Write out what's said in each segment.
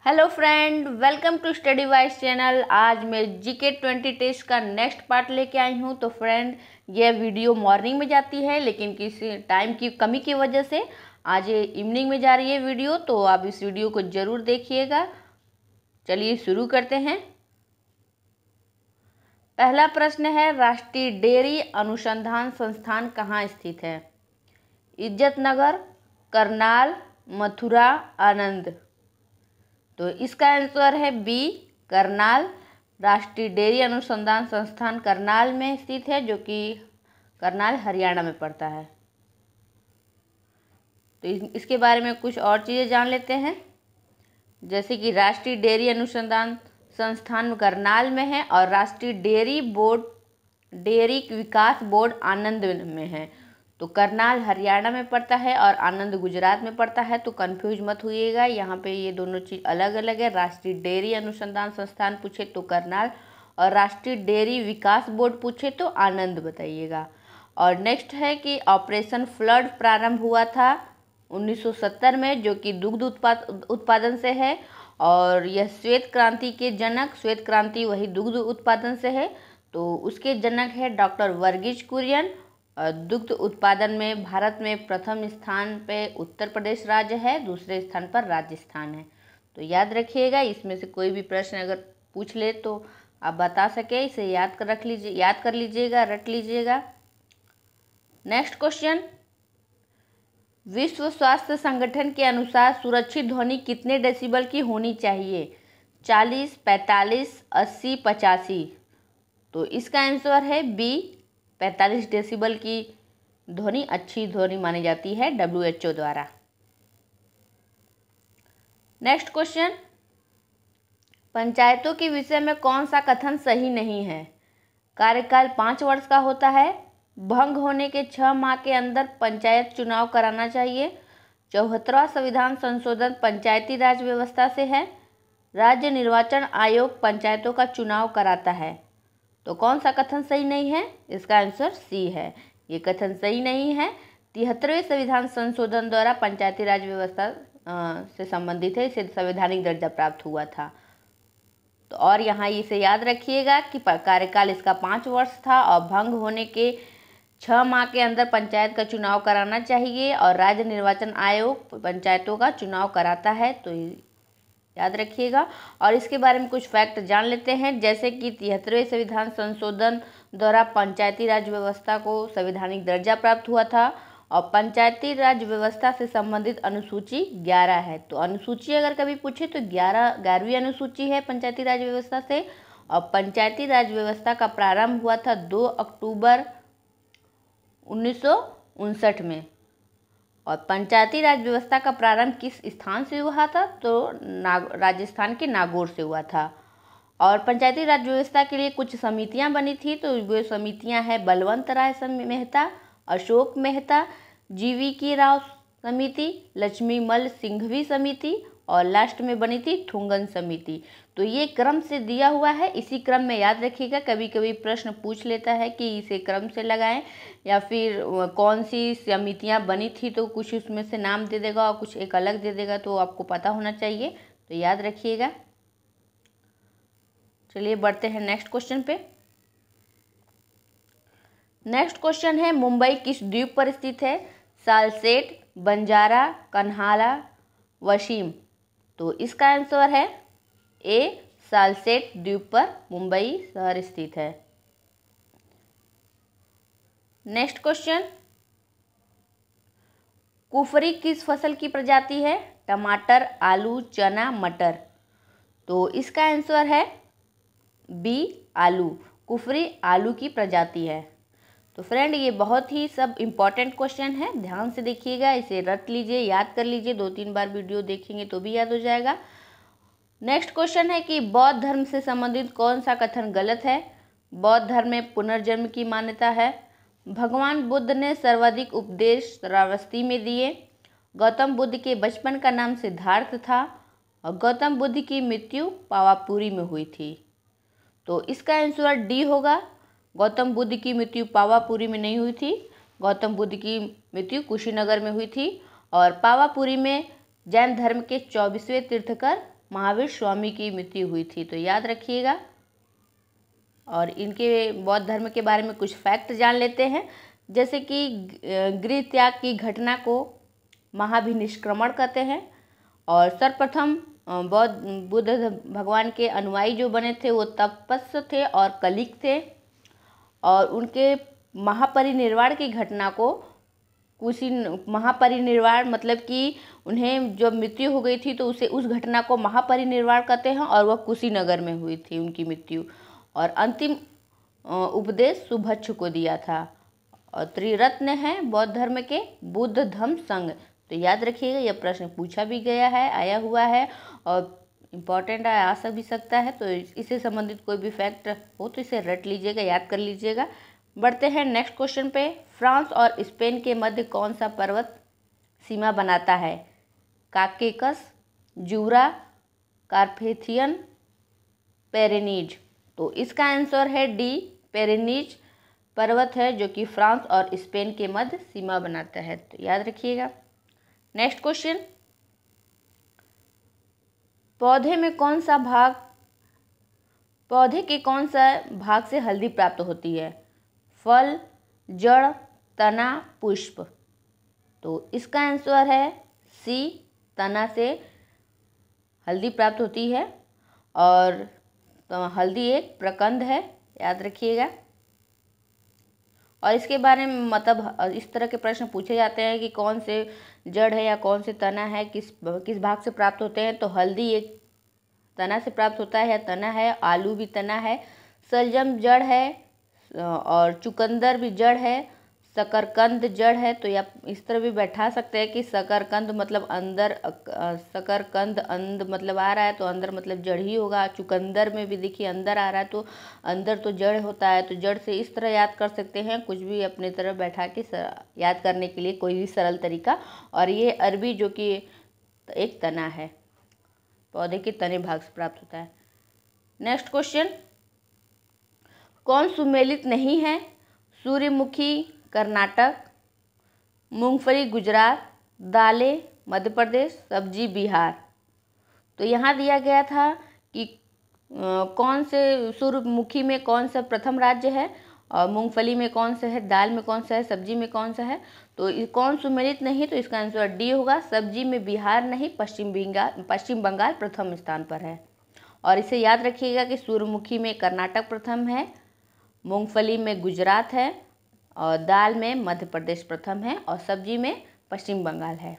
Hello friend, welcome to study wise channel. आज मैं GK 20 test का नेक्स्ट पार्ट लेके आई हूँ। तो फ्रेंड, ये वीडियो मॉर्निंग में जाती है, लेकिन किसी टाइम की कमी की वजह से आज ये इवनिंग में जा रही है वीडियो। तो आप इस वीडियो को ज़रूर देखिएगा। चलिए शुरू करते हैं। पहला प्रश्न है, राष्ट्रीय डेयरी अनुसंधान संस्थान कहाँ स्थित है? इज्जतनगर, करनाल, मथुरा, आनंद। तो इसका आंसर है बी, करनाल। राष्ट्रीय डेयरी अनुसंधान संस्थान करनाल में स्थित है, जो कि करनाल हरियाणा में पड़ता है। तो इसके बारे में कुछ और चीज़ें जान लेते हैं। जैसे कि राष्ट्रीय डेयरी अनुसंधान संस्थान करनाल में है और राष्ट्रीय डेयरी विकास बोर्ड आनंद में है। तो करनाल हरियाणा में पड़ता है और आनंद गुजरात में पड़ता है। तो कंफ्यूज मत होइएगा, यहाँ पे ये दोनों चीज़ अलग अलग है। राष्ट्रीय डेयरी अनुसंधान संस्थान पूछे तो करनाल, और राष्ट्रीय डेयरी विकास बोर्ड पूछे तो आनंद बताइएगा। और नेक्स्ट है कि ऑपरेशन फ्लड प्रारंभ हुआ था 1970 में, जो कि दुग्ध उत्पादन से है। और यह श्वेत क्रांति के जनक, श्वेत क्रांति वही दुग्ध उत्पादन से है, तो उसके जनक है डॉक्टर वर्गीज कुरियन। और दुग्ध उत्पादन में भारत में प्रथम स्थान पे उत्तर प्रदेश राज्य है, दूसरे स्थान पर राजस्थान है। तो याद रखिएगा, इसमें से कोई भी प्रश्न अगर पूछ ले तो आप बता सके, इसे याद कर लीजिएगा, रट लीजिएगा। नेक्स्ट क्वेश्चन, विश्व स्वास्थ्य संगठन के अनुसार सुरक्षित ध्वनि कितने डेसिबल की होनी चाहिए? 40, 45, 80, 85। तो इसका आंसर है बी, 45 डेसिबल की ध्वनि अच्छी ध्वनि मानी जाती है WHO द्वारा। नेक्स्ट क्वेश्चन, पंचायतों के विषय में कौन सा कथन सही नहीं है? कार्यकाल 5 वर्ष का होता है, भंग होने के 6 माह के अंदर पंचायत चुनाव कराना चाहिए, 74वां संविधान संशोधन पंचायती राज व्यवस्था से है, राज्य निर्वाचन आयोग पंचायतों का चुनाव कराता है। तो कौन सा कथन सही नहीं है? इसका आंसर सी है, ये कथन सही नहीं है। 73वें संविधान संशोधन द्वारा पंचायती राज व्यवस्था से संबंधित है, इसे संवैधानिक दर्जा प्राप्त हुआ था। तो और यहाँ इसे याद रखिएगा कि कार्यकाल इसका 5 वर्ष था और भंग होने के 6 माह के अंदर पंचायत का चुनाव कराना चाहिए, और राज्य निर्वाचन आयोग पंचायतों का चुनाव कराता है। तो याद रखिएगा। और इसके बारे में कुछ फैक्ट जान लेते हैं। जैसे कि 73वें संविधान संशोधन द्वारा पंचायती राज व्यवस्था को संवैधानिक दर्जा प्राप्त हुआ था, और पंचायती राज व्यवस्था से संबंधित अनुसूची 11 है। तो अनुसूची अगर कभी पूछे तो 11वीं अनुसूची है पंचायती राज व्यवस्था से। और पंचायती राज व्यवस्था का प्रारंभ हुआ था 2 अक्टूबर 1959 में। और पंचायती राज व्यवस्था का प्रारंभ किस स्थान से हुआ था? तो राजस्थान के नागौर से हुआ था। और पंचायती राज व्यवस्था के लिए कुछ समितियां बनी थी। तो वो समितियां हैं बलवंत राय मेहता, अशोक मेहता, GV राव समिति, लक्ष्मीमल सिंघवी समिति, और लास्ट में बनी थी थुंगन समिति। तो ये क्रम से दिया हुआ है, इसी क्रम में याद रखिएगा। कभी कभी प्रश्न पूछ लेता है कि इसे क्रम से लगाएं या फिर कौन सी समितियां बनी थी, तो कुछ उसमें से नाम दे देगा और कुछ एक अलग दे देगा, तो आपको पता होना चाहिए। तो याद रखिएगा। चलिए बढ़ते हैं नेक्स्ट क्वेश्चन पे। नेक्स्ट क्वेश्चन है, मुंबई किस द्वीप पर स्थित है? सालसेट, बंजारा, कन्हाला, वशीम। तो इसका आंसर है ए, सालसेट द्वीप पर मुंबई शहर स्थित है। नेक्स्ट क्वेश्चन, कुफरी किस फसल की प्रजाति है? टमाटर, आलू, चना, मटर। तो इसका आंसर है बी, आलू। कुफरी आलू की प्रजाति है। तो फ्रेंड, ये बहुत ही सब इम्पॉर्टेंट क्वेश्चन है, ध्यान से देखिएगा, इसे रट लीजिए, याद कर लीजिए। 2-3 बार वीडियो देखेंगे तो भी याद हो जाएगा। नेक्स्ट क्वेश्चन है कि बौद्ध धर्म से संबंधित कौन सा कथन गलत है? बौद्ध धर्म में पुनर्जन्म की मान्यता है, भगवान बुद्ध ने सर्वाधिक उपदेश श्रावस्ती में दिए, गौतम बुद्ध के बचपन का नाम सिद्धार्थ था, और गौतम बुद्ध की मृत्यु पावापुरी में हुई थी। तो इसका आंसर डी होगा, गौतम बुद्ध की मृत्यु पावापुरी में नहीं हुई थी, गौतम बुद्ध की मृत्यु कुशीनगर में हुई थी। और पावापुरी में जैन धर्म के 24वें तीर्थकर महावीर स्वामी की मृत्यु हुई थी, तो याद रखिएगा। और इनके बौद्ध धर्म के बारे में कुछ फैक्ट जान लेते हैं, जैसे कि गृह त्याग की घटना को महाभिनिष्क्रमण कहते हैं। और सर्वप्रथम बुद्ध भगवान के अनुयायी जो बने थे वो तपस्वी थे और कलिक थे। और उनके महापरिनिर्वाण की घटना को महापरिनिर्वाण मतलब कि उन्हें जब मृत्यु हो गई थी तो उस घटना को महापरिनिर्वाण कहते हैं, और वह कुशीनगर में हुई थी उनकी मृत्यु। और अंतिम उपदेश सुभच्छु को दिया था। और त्रिरत्न है बौद्ध धर्म के बुद्ध धम्म संघ, तो याद रखिएगा यह प्रश्न पूछा भी गया है, आया हुआ है और इम्पॉर्टेंट है, आ भी सकता है। तो इससे संबंधित कोई भी फैक्ट हो तो इसे रट लीजिएगा, याद कर लीजिएगा। बढ़ते हैं नेक्स्ट क्वेश्चन पे। फ्रांस और स्पेन के मध्य कौन सा पर्वत सीमा बनाता है? काकेकस, जूरा, कार्पेथियन, पेरेनीज। तो इसका आंसर है डी, पेरेनीज पर्वत है जो कि फ्रांस और स्पेन के मध्य सीमा बनाता है, तो याद रखिएगा। नेक्स्ट क्वेश्चन, पौधे के कौन सा भाग से हल्दी प्राप्त होती है? फल, जड़, तना, पुष्प। तो इसका आंसर है सी, तना से हल्दी प्राप्त होती है। और तो हल्दी एक प्रकंद है, याद रखिएगा। और इसके बारे में मतलब इस तरह के प्रश्न पूछे जाते हैं कि कौन से जड़ है या कौन से तना है, किस भाग से प्राप्त होते हैं। तो हल्दी एक तना से प्राप्त होता है या तना है, आलू भी तना है, सलजम जड़ है, और चुकंदर भी जड़ है, शकरकंद जड़ है। तो या इस तरह भी बैठा सकते हैं कि शकरकंद मतलब अंदर, शकरकंद अंद मतलब आ रहा है तो अंदर मतलब जड़ ही होगा। चुकंदर में भी देखिए अंदर आ रहा है तो अंदर तो जड़ होता है, तो जड़ से इस तरह याद कर सकते हैं, कुछ भी अपनी तरह बैठा के याद करने के लिए कोई भी सरल तरीका। और ये अरबी जो कि एक तना है, पौधे के तने भाग से प्राप्त होता है। नेक्स्ट क्वेश्चन, कौन सुमेलित नहीं है? सूर्यमुखी कर्नाटक, मूंगफली गुजरात, दालें मध्य प्रदेश, सब्जी बिहार। तो यहाँ दिया गया था कि कौन से, सूर्यमुखी में कौन सा प्रथम राज्य है, और मूंगफली में कौन सा है, दाल में कौन सा है, सब्जी में कौन सा है। तो कौन सुमेलित नहीं, तो इसका आंसर डी होगा। सब्जी में बिहार नहीं, पश्चिम बंगाल प्रथम स्थान पर है। और इसे याद रखिएगा कि सूर्यमुखी में कर्नाटक प्रथम है, मूंगफली में गुजरात है, और दाल में मध्य प्रदेश प्रथम है, और सब्जी में पश्चिम बंगाल है।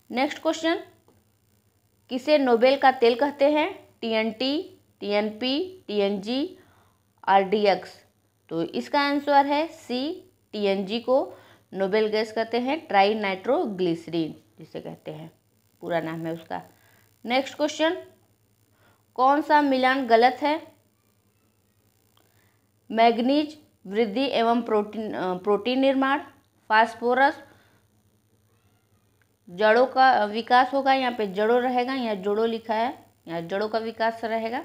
नेक्स्ट क्वेश्चन, किसे नोबेल का तेल कहते हैं? TNT, TNP, TNG, RDX। तो इसका आंसर है सी, TNG को नोबेल गैस कहते हैं, ट्राई नाइट्रोग्लिसरीन जिसे कहते हैं, पूरा नाम है उसका। नेक्स्ट क्वेश्चन, कौन सा मिलान गलत है? मैग्नीज वृद्धि एवं प्रोटीन निर्माण, फास्फोरस जड़ों का विकास होगा, यहाँ पे जड़ों रहेगा, यहाँ जोड़ों लिखा है, यहाँ जड़ों का विकास रहेगा।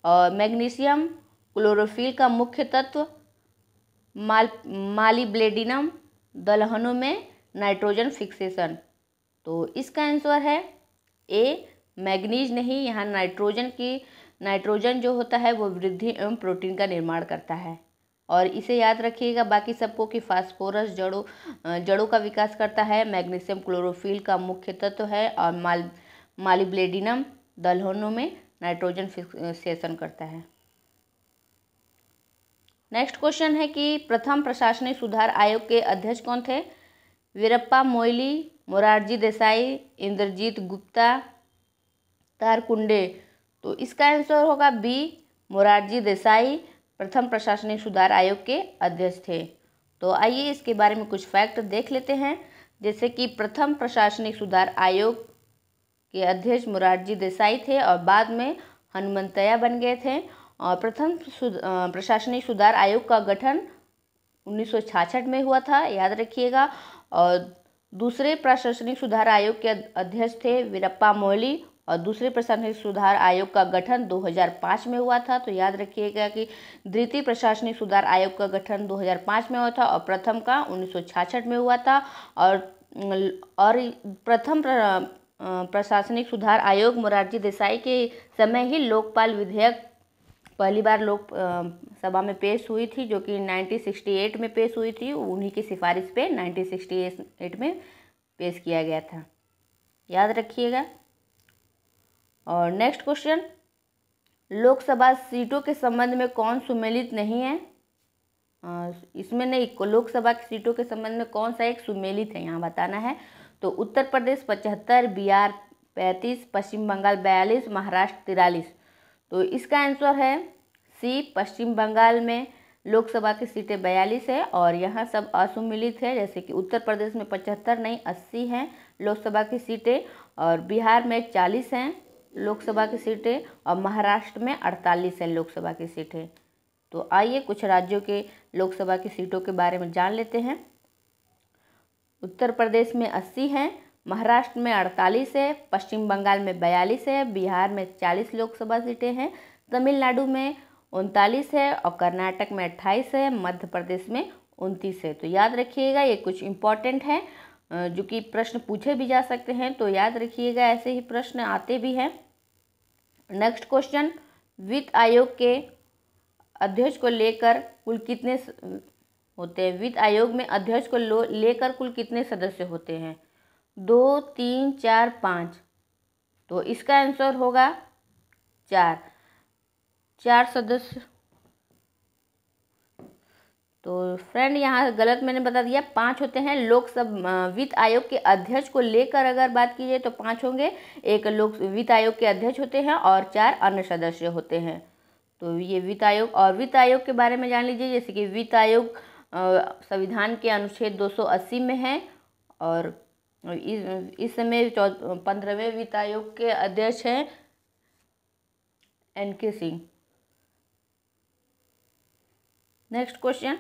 और मैग्नीशियम क्लोरोफिल का मुख्य तत्व, मालिब्लेडिनम, दलहनों में नाइट्रोजन फिक्सेशन। तो इसका आंसर है ए, मैग्नीज नहीं, यहाँ नाइट्रोजन जो होता है वो वृद्धि एवं प्रोटीन का निर्माण करता है। और इसे याद रखिएगा बाकी सबको कि फास्फोरस जड़ों का विकास करता है, मैग्नीशियम क्लोरोफिल का मुख्य तत्व है, और मालिब्लेडिनम दलहनों में नाइट्रोजन फिक्सेशन करता है। नेक्स्ट क्वेश्चन है कि प्रथम प्रशासनिक सुधार आयोग के अध्यक्ष कौन थे? वीरप्पा मोइली, मोरारजी देसाई, इंद्रजीत गुप्ता, तारकुंडे। तो इसका आंसर होगा बी, मोरारजी देसाई प्रथम प्रशासनिक सुधार आयोग के अध्यक्ष थे। तो आइए इसके बारे में कुछ फैक्ट देख लेते हैं, जैसे कि प्रथम प्रशासनिक सुधार आयोग के अध्यक्ष मोरारजी देसाई थे और बाद में हनुमंतैया बन गए थे। और प्रथम प्रशासनिक सुधार आयोग का गठन 1966 में हुआ था, याद रखिएगा। और दूसरे प्रशासनिक सुधार आयोग के अध्यक्ष थे वीरप्पा मोइली, और दूसरे प्रशासनिक सुधार आयोग का गठन 2005 में हुआ था। तो याद रखिएगा कि द्वितीय प्रशासनिक सुधार आयोग का गठन 2005 में हुआ था और प्रथम का 1966 में हुआ था। और प्रथम प्रशासनिक सुधार आयोग मोरारजी देसाई के समय ही लोकपाल विधेयक पहली बार लोक सभा में पेश हुई थी, जो कि 1968 में पेश हुई थी। उन्हीं की सिफारिश पे 1968 में पेश किया गया था, याद रखिएगा। और नेक्स्ट क्वेश्चन, लोकसभा सीटों के संबंध में कौन सुमेलित नहीं है? इसमें नहीं, लोकसभा की सीटों के संबंध में कौन सा एक सुमेलित है, यहाँ बताना है। तो उत्तर प्रदेश 75, बिहार 35, पश्चिम बंगाल 42, महाराष्ट्र 43। तो इसका आंसर है सी, पश्चिम बंगाल में लोकसभा की सीटें 42 है और यहाँ सब असुमेलित है। जैसे कि उत्तर प्रदेश में 75 नहीं 80 हैं लोकसभा की सीटें, और बिहार में 40 हैं लोकसभा की सीटें, और महाराष्ट्र में 48 हैं लोकसभा की सीटें। तो आइए कुछ राज्यों के लोकसभा की सीटों के बारे में जान लेते हैं। उत्तर प्रदेश में 80 हैं, महाराष्ट्र में 48 है, पश्चिम बंगाल में 42 है, बिहार में 40 लोकसभा सीटें हैं, तमिलनाडु में 39 है और कर्नाटक में 28 है, मध्य प्रदेश में 29 है। तो याद रखिएगा, ये कुछ इम्पॉर्टेंट है जो कि प्रश्न पूछे भी जा सकते हैं, तो याद रखिएगा, ऐसे ही प्रश्न आते भी हैं। नेक्स्ट क्वेश्चन, वित्त आयोग के अध्यक्ष को लेकर कुल कितने होते हैं? वित्त आयोग में अध्यक्ष को लेकर कुल कितने सदस्य होते हैं? 2, 3, 4, 5। तो इसका आंसर होगा 4 सदस्य। तो फ्रेंड यहाँ गलत मैंने बता दिया, 5 होते हैं। लोकसभा वित्त आयोग के अध्यक्ष को लेकर अगर बात की जाए तो 5 होंगे। एक वित्त आयोग के अध्यक्ष होते हैं और 4 अन्य सदस्य होते हैं। तो ये वित्त आयोग, और वित्त आयोग के बारे में जान लीजिए, जैसे कि वित्त आयोग संविधान के अनुच्छेद 280 में है और इस समय 15वें वित्त आयोग के अध्यक्ष हैं NK सिंह। नेक्स्ट क्वेश्चन,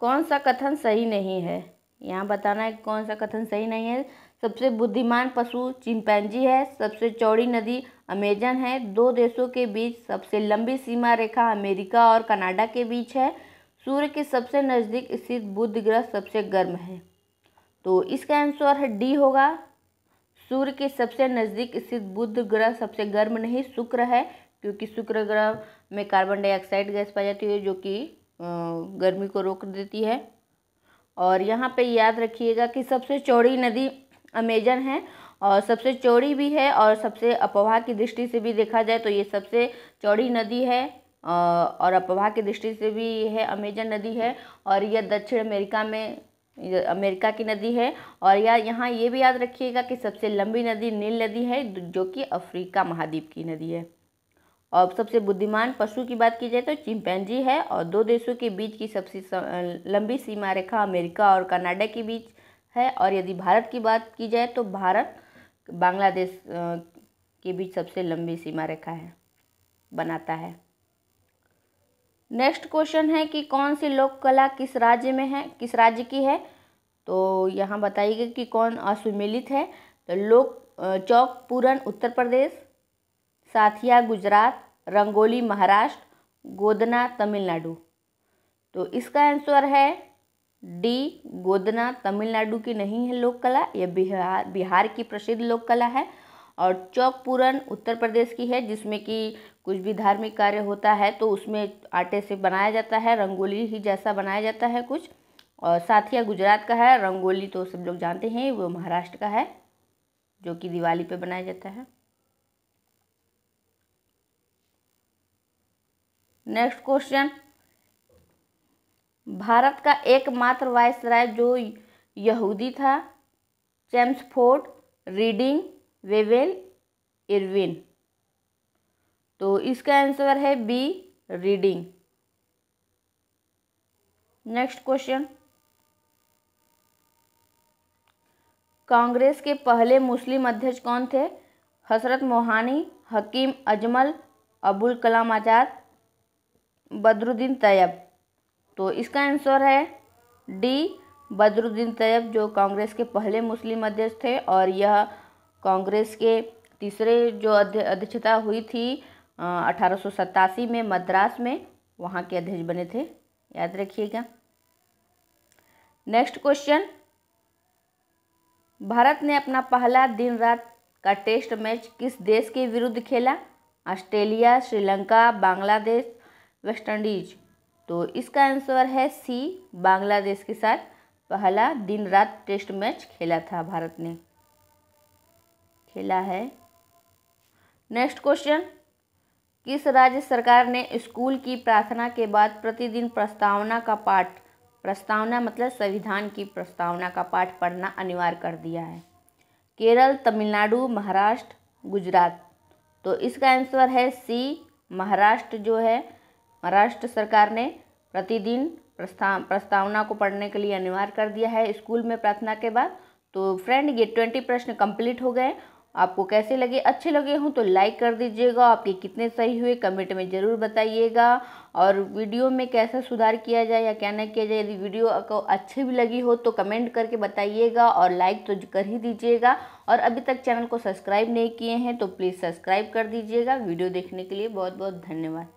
कौन सा कथन सही नहीं है? यहाँ बताना है कौन सा कथन सही नहीं है। सबसे बुद्धिमान पशु चिंपैंजी है, सबसे चौड़ी नदी अमेजन है, 2 देशों के बीच सबसे लंबी सीमा रेखा अमेरिका और कनाडा के बीच है, सूर्य के सबसे नज़दीक स्थित बुध ग्रह सबसे गर्म है। तो इसका आंसर है डी होगा, सूर्य के सबसे नज़दीक स्थित बुध ग्रह सबसे गर्म नहीं, शुक्र है, क्योंकि शुक्र ग्रह में कार्बन डाइऑक्साइड गैस पाई जाती है जो कि गर्मी को रोक देती है। और यहाँ पे याद रखिएगा कि सबसे चौड़ी नदी अमेजन है और सबसे चौड़ी भी है, और सबसे अफवाह की दृष्टि से भी देखा जाए तो ये सबसे चौड़ी नदी है और अफवाह की दृष्टि से भी है अमेजन नदी है, और यह दक्षिण अमेरिका में अमेरिका की नदी है। और यहाँ ये भी याद रखिएगा कि सबसे लंबी नदी नील नदी है जो कि अफ्रीका महाद्वीप की नदी है। और सबसे बुद्धिमान पशु की बात की जाए तो चिंपैंजी है, और 2 देशों के बीच की सबसे लंबी सीमा रेखा अमेरिका और कनाडा के बीच है। और यदि भारत की बात की जाए तो भारत बांग्लादेश के बीच सबसे लंबी सीमा रेखा है बनाता है। नेक्स्ट क्वेश्चन है कि कौन सी लोक कला किस राज्य में है, किस राज्य की है? तो यहाँ बताइएगा कि कौन असुमेलित है। तो चौक पूरन उत्तर प्रदेश, साथिया गुजरात, रंगोली महाराष्ट्र, गोदना तमिलनाडु। तो इसका आंसर है डी, गोदना तमिलनाडु की नहीं है लोक कला, यह बिहार की प्रसिद्ध लोक कला है। और चौक पूरन उत्तर प्रदेश की है, जिसमें कि कुछ भी धार्मिक कार्य होता है तो उसमें आटे से बनाया जाता है, रंगोली ही जैसा बनाया जाता है कुछ। और साथिया गुजरात का है, रंगोली तो सब लोग जानते हैं वो महाराष्ट्र का है जो कि दिवाली पे बनाया जाता है। नेक्स्ट क्वेश्चन, भारत का एकमात्र वायसराय जो यहूदी था, चेम्सफोर्ड, रीडिंग, वेवेल, इरविन। तो इसका आंसर है B, reading. Next question, Congress के पहले मुस्लिम अध्यक्ष कौन थे? हजरत मोहानी, हकीम अजमल, अबुल कलाम आज़ाद, बदरुद्दीन तैयब। तो इसका आंसर है डी, बदरुद्दीन तैयब, जो कांग्रेस के पहले मुस्लिम अध्यक्ष थे। और यह कांग्रेस के तीसरे जो अध्यक्षता हुई थी 1887 में मद्रास में, वहाँ के अध्यक्ष बने थे, याद रखिएगा। नेक्स्ट क्वेश्चन, भारत ने अपना पहला दिन रात का टेस्ट मैच किस देश के विरुद्ध खेला? Australia, Sri Lanka, Bangladesh, West Indies. तो इसका आंसर है सी, बांग्लादेश के साथ पहला दिन रात टेस्ट मैच खेला था भारत ने, खेला है। नेक्स्ट क्वेश्चन, किस राज्य सरकार ने स्कूल की प्रार्थना के बाद प्रतिदिन प्रस्तावना का पाठ, प्रस्तावना मतलब संविधान की प्रस्तावना का पाठ पढ़ना अनिवार्य कर दिया है? केरल, तमिलनाडु, महाराष्ट्र, गुजरात। तो इसका आंसर है सी, महाराष्ट्र जो है, महाराष्ट्र सरकार ने प्रतिदिन प्रस्तावना को पढ़ने के लिए अनिवार्य कर दिया है स्कूल में प्रार्थना के बाद। तो फ्रेंड, ये 20 प्रश्न कंप्लीट हो गए। आपको कैसे लगे? अच्छे लगे हों तो लाइक कर दीजिएगा। आपके कितने सही हुए कमेंट में ज़रूर बताइएगा। और वीडियो में कैसा सुधार किया जाए या क्या नहीं किया जाए, यदि वीडियो को अच्छी भी लगी हो तो कमेंट करके बताइएगा और लाइक तो कर ही दीजिएगा। और अभी तक चैनल को सब्सक्राइब नहीं किए हैं तो प्लीज़ सब्सक्राइब कर दीजिएगा। वीडियो देखने के लिए बहुत बहुत धन्यवाद।